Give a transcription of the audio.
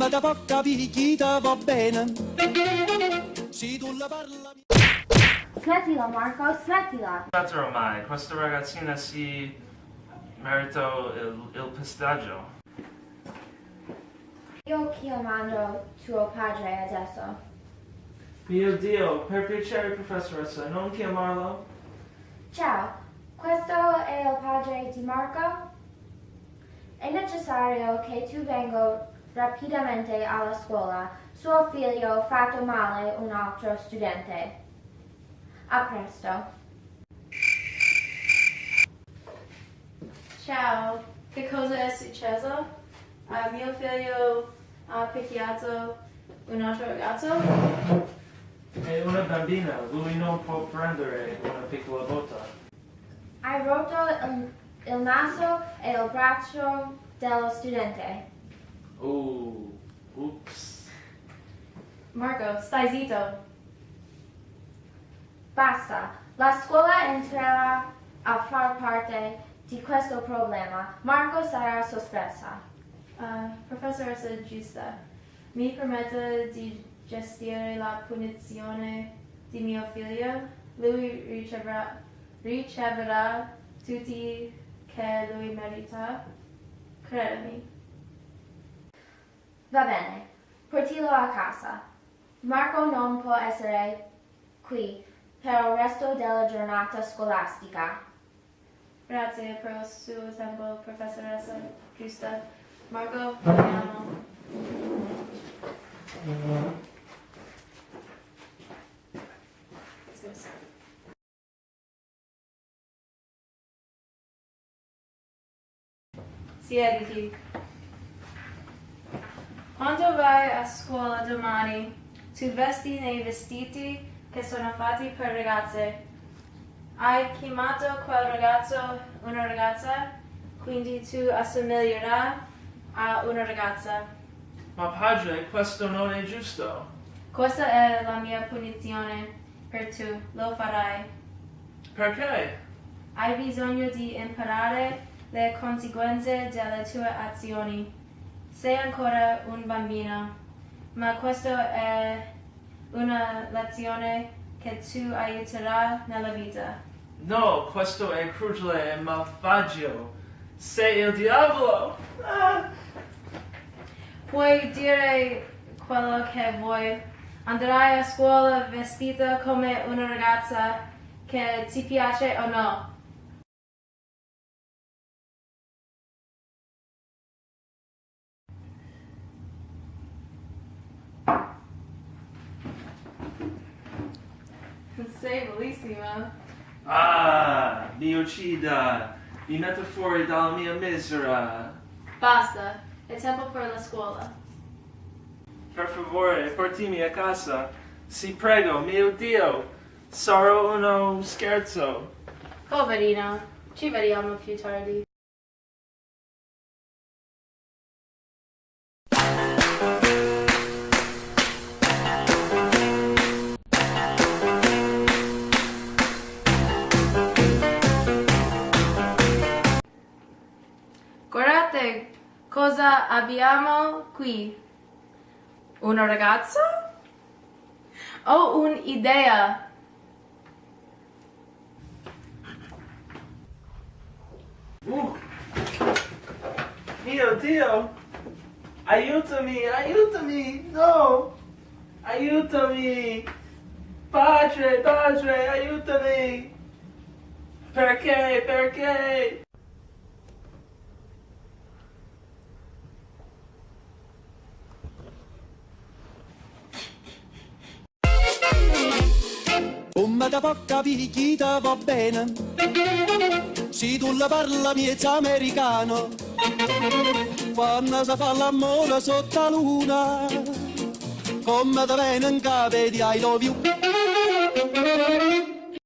Come da può capire chi te va bene? Se tu la parla... Smettila Marco, smettila! Smettere ormai, questa ragazzina si merita il pistaggio. Io chiamando tuo padre adesso. Mio Dio, per piacere professoressa, non chiamarlo? Ciao, questo è il padre di Marco? È necessario che tu venga rapidamente alla scuola. Suo figlio ha fatto male un altro studente. A presto. Ciao, che cosa è successo? Mio figlio ha picchiato un altro ragazzo? È una bambina, lui non può prendere una piccola botta. Hai rotto il naso e il braccio dello studente. Ups. Marco, stai zitto. Basta, la scuola entrerà a far parte di questo problema. Marco sarà sospesa. Professoressa giusta, mi permette di gestire la punizione di mio figlio? Lui riceverà tutti che lui merita? Credimi. Va bene, portilo a casa. Marco non può essere qui per il resto della giornata scolastica. Grazie per il suo tempo, professoressa giusta. Marco, andiamo. Siediti. Quando vai a scuola domani, tu vesti nei vestiti che sono fatti per ragazze. Hai chiamato quel ragazzo una ragazza, quindi tu assomiglierai a una ragazza. Ma padre, questo non è giusto. Questa è la mia punizione per tu, lo farai. Perché? Hai bisogno di imparare le conseguenze delle tue azioni. Sei ancora un bambino, ma questa è una lezione che ti aiuterà nella vita. No, questo è crudele e malvagio. Sei il diavolo! Puoi dire quello che vuoi. Andrai a scuola vestita come una ragazza che ti piace o no. Sei bellissima. Mi uccida! Mi mette fuori dalla mia misera! Basta, è tempo per la scuola. Per favore, portimi a casa. Sì, prego, mio Dio! Sarò uno scherzo! Poverino, ci vediamo più tardi. Guardate cosa abbiamo qui. Una ragazza? Ho un'idea. Mio Dio! Aiutami, aiutami! No! Aiutami! Padre, padre, aiutami! Perché? Perché? Come da può capire chi te va bene? Se tu la parla miezza americano, quando si fa l'amore sotto la luna, come te viene in capo di I love you.